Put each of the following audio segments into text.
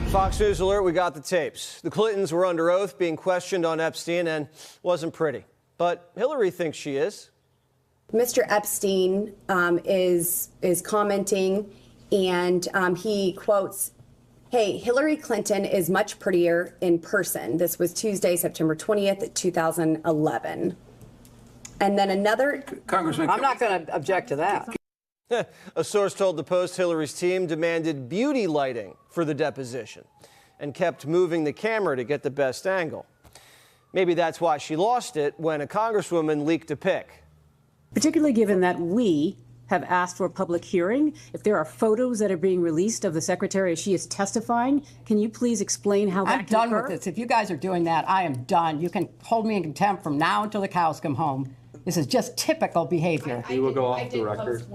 Fox News alert, we got the tapes. The Clintons were under oath being questioned on Epstein and wasn't pretty. But Hillary thinks she is. Mr. Epstein is commenting, and he quotes, "Hey, Hillary Clinton is much prettier in person." This was Tuesday, September 20th, 2011. And then another... Congressman, I'm not going to object to that. A source told the Post Hillary's team demanded beauty lighting for the deposition and kept moving the camera to get the best angle. Maybe that's why she lost it when a congresswoman leaked a pic. Particularly given that we have asked for a public hearing. If there are photos that are being released of the secretary as she is testifying, can you please explain how that can occur? I'm done with this. If you guys are doing that, I am done. You can hold me in contempt from now until the cows come home. This is just typical behavior. We will go off the record.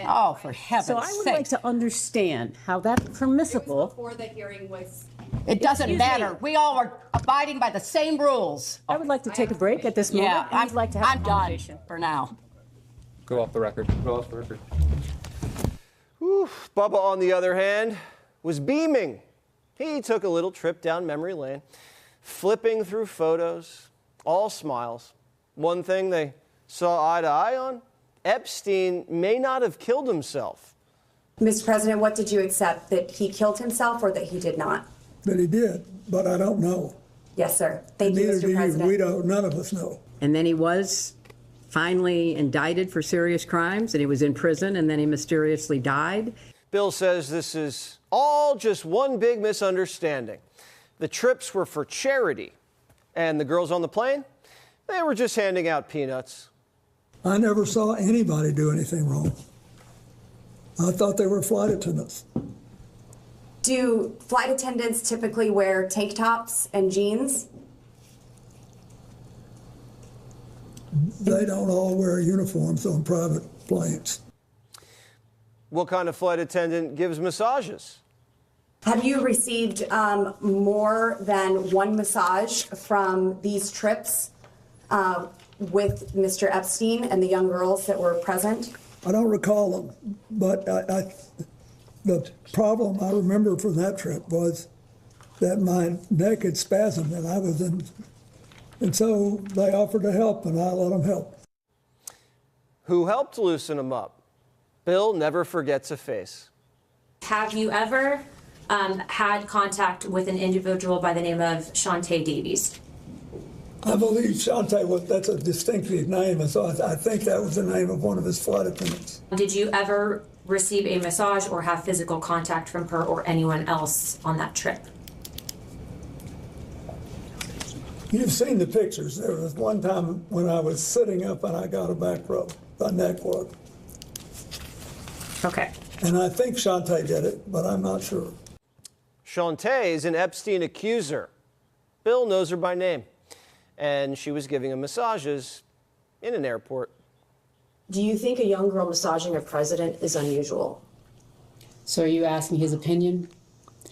Oh, for heaven's sake. So I would like to understand how that's permissible. Before the hearing was... It doesn't matter. We all are abiding by the same rules. I would like to take a break at this moment. Yeah, I'd like to have a conversation. Done for now. Go off the record. Go off the record. Whew. Bubba, on the other hand, was beaming. He took a little trip down memory lane, flipping through photos, all smiles. One thing they saw eye to eye on, Epstein may not have killed himself. Mr. President, what did you accept, that he killed himself or that he did not? That he did, but I don't know. Yes, sir. Thank you, Neither Mr. do you. President. We don't, none of us know. And then he was finally indicted for serious crimes, and he was in prison, and then he mysteriously died. Bill says this is all just one big misunderstanding. The trips were for charity, and the girls on the plane, they were just handing out peanuts. I never saw anybody do anything wrong. I thought they were flight attendants. Do flight attendants typically wear tank tops and jeans? They don't all wear uniforms on private planes. What kind of flight attendant gives massages? Have you received more than one massage from these trips with Mr. Epstein and the young girls that were present? I don't recall them, but the problem I remember from that trip was that my neck had spasmed and I was in, and so they offered to help and I let them help. Who helped loosen him up? Bill never forgets a face. Have you ever had contact with an individual by the name of Shantae Davies? I believe Shantae that's a distinctive name, and so I think that was the name of one of his flight attendants. Did you ever receive a massage or have physical contact from her or anyone else on that trip? You've seen the pictures. There was one time when I was sitting up and I got a back rub, a neck rub. Okay. And I think Shantae did it, but I'm not sure. Shantae is an Epstein accuser. Bill knows her by name. And she was giving him massages in an airport. Do you think a young girl massaging a president is unusual? So are you asking his opinion?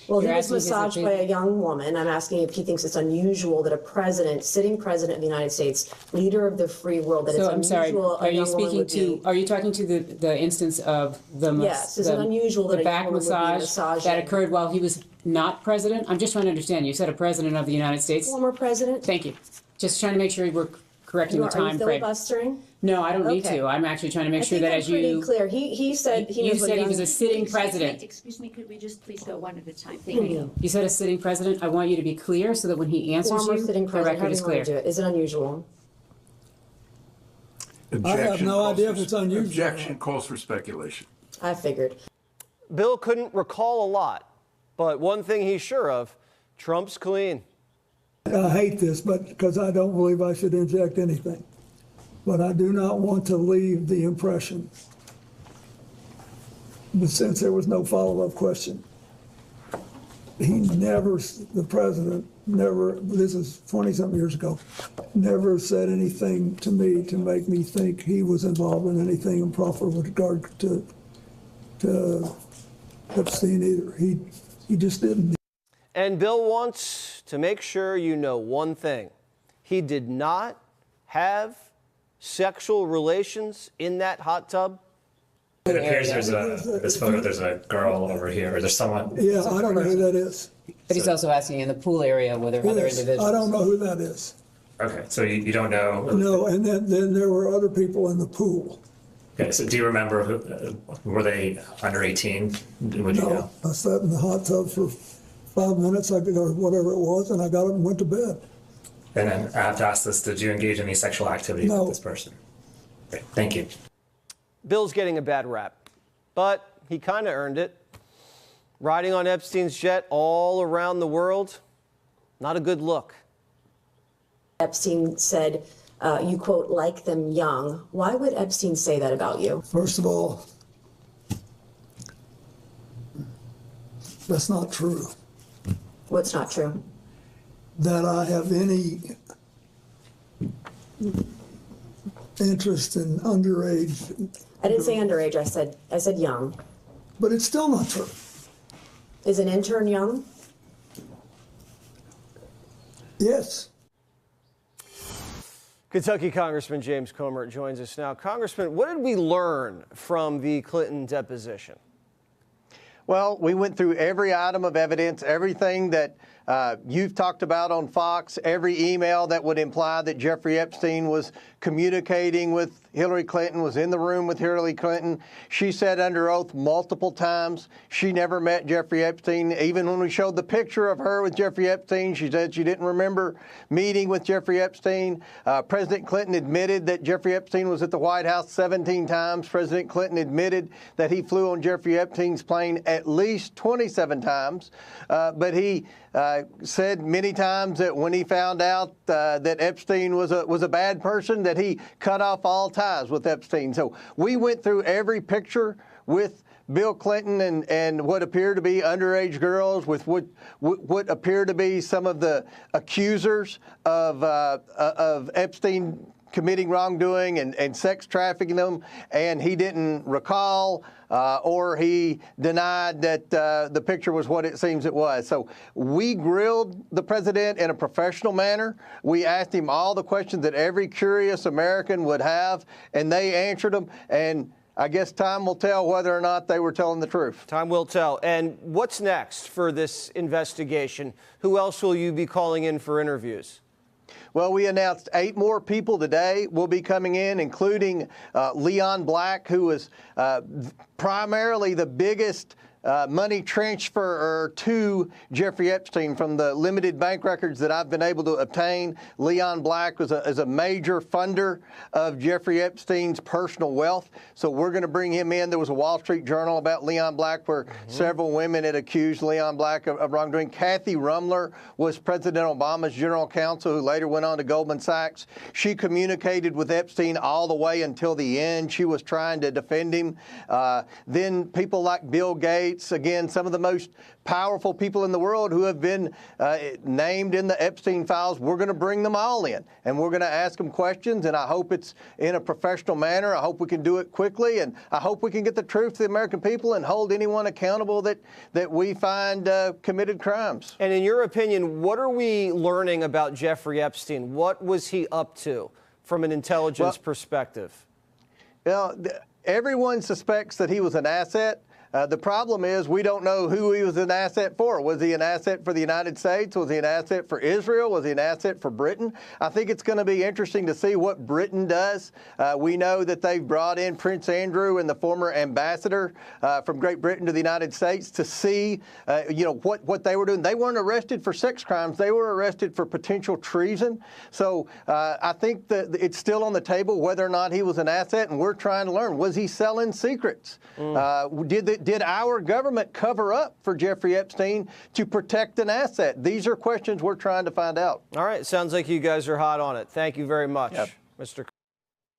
Well, he was massaged by a young woman. I'm asking if he thinks it's unusual that a president, sitting president of the United States, leader of the free world, that So it's I'm unusual. sorry, are you speaking to, are you talking to the instance of the Yes, is it unusual that the a back young woman would be massage that occurred while he was not president? I'm just trying to understand. You said a president of the United States. Former president? Thank you. Just trying to make sure we're correcting the time frame. Are you filibustering? No, I don't need Okay. to. I'm actually trying to make sure that as pretty you... clear. He said he You was said he was a sitting president. Excuse me, could we just please go one at a time? Thank you. You said a sitting president. I want you to be clear so that when he answers former you, sitting the president. How record do is you want clear. to do it? Is it unusual? I have no idea if it's unusual. Objection calls for speculation. I figured. Bill couldn't recall a lot, but one thing he's sure of, Trump's clean. I hate this, but because I don't believe I should inject anything. But I do not want to leave the impression, but since there was no follow-up question, he never, the president never, this is 20-something years ago, never said anything to me to make me think he was involved in anything improper with regard to Epstein either. He just didn't. And Bill wants to make sure you know one thing. He did not have sexual relations in that hot tub. It appears there's a, this photo, there's a girl over here, or there's someone. Yeah, I don't know who that is. But he's also asking in the pool area were there other Yes, individuals? I don't know who that is. Okay, so you don't know? No, and then there were other people in the pool. Okay, so do you remember were they under 18? Would you No, know? I sat in the hot tub for 5 minutes, or whatever it was, and I got up and went to bed. And then I have to ask this, did you engage in any sexual activity No. with this person? Okay, thank you. Bill's getting a bad rap, but he kind of earned it. Riding on Epstein's jet all around the world, not a good look. Epstein said, you quote, like them young. Why would Epstein say that about you? First of all, that's not true. What's not true? That I have any interest in underage. I didn't say underage, I said young. But it's still not true. Is an intern young? Yes. Kentucky Congressman James Comer joins us now. Congressman, what did we learn from the Clinton deposition? Well, we went through every item of evidence, everything that you've talked about on Fox, every email that would imply that Jeffrey Epstein was communicating with Hillary Clinton, was in the room with Hillary Clinton. She said under oath multiple times she never met Jeffrey Epstein. Even when we showed the picture of her with Jeffrey Epstein, she said she didn't remember meeting with Jeffrey Epstein. President Clinton admitted that Jeffrey Epstein was at the White House 17 times. President Clinton admitted that he flew on Jeffrey Epstein's plane at least 27 times. But he said many times that when he found out that Epstein was a bad person, that he cut off all ties with Epstein. So we went through every picture with Bill Clinton and what appear to be underage girls, with what appear to be some of the accusers of Epstein committing wrongdoing and sex trafficking them, and he didn't recall or he denied that the picture was what it seems it was. So we grilled the president in a professional manner. We asked him all the questions that every curious American would have, and they answered them. And I guess time will tell whether or not they were telling the truth. Time will tell. And what's next for this investigation? Who else will you be calling in for interviews? Well, we announced 8 more people today will be coming in, including Leon Black, who was primarily the biggest money transfer to Jeffrey Epstein from the limited bank records that I've been able to obtain. Leon Black was a major funder of Jeffrey Epstein's personal wealth. So we're going to bring him in. There was a Wall Street Journal about Leon Black where several women had accused Leon Black of wrongdoing. Kathy Rumler was President Obama's general counsel, who later went on to Goldman Sachs. She communicated with Epstein all the way until the end. She was trying to defend him. Then people like Bill Gates, again, some of the most powerful people in the world who have been named in the Epstein files. We're going to bring them all in, and we're going to ask them questions, and I hope it's in a professional manner. I hope we can do it quickly, and I hope we can get the truth to the American people and hold anyone accountable that we find committed crimes. And in your opinion, what are we learning about Jeffrey Epstein? What was he up to from an intelligence perspective? Well, everyone suspects that he was an asset. The problem is we don't know who he was an asset for. Was he an asset for the United States? Was he an asset for Israel? Was he an asset for Britain? I think it's going to be interesting to see what Britain does. We know that they've brought in Prince Andrew and the former ambassador from Great Britain to the United States to see, what they were doing. They weren't arrested for sex crimes. They were arrested for potential treason. So I think that it's still on the table whether or not he was an asset, and we're trying to learn. Was he selling secrets? Did our government cover up for Jeffrey Epstein to protect an asset? These are questions we're trying to find out. All right. Sounds like you guys are hot on it. Thank you very much, Mr.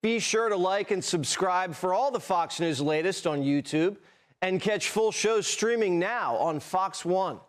Be sure to like and subscribe for all the Fox News latest on YouTube and catch full shows streaming now on Fox One.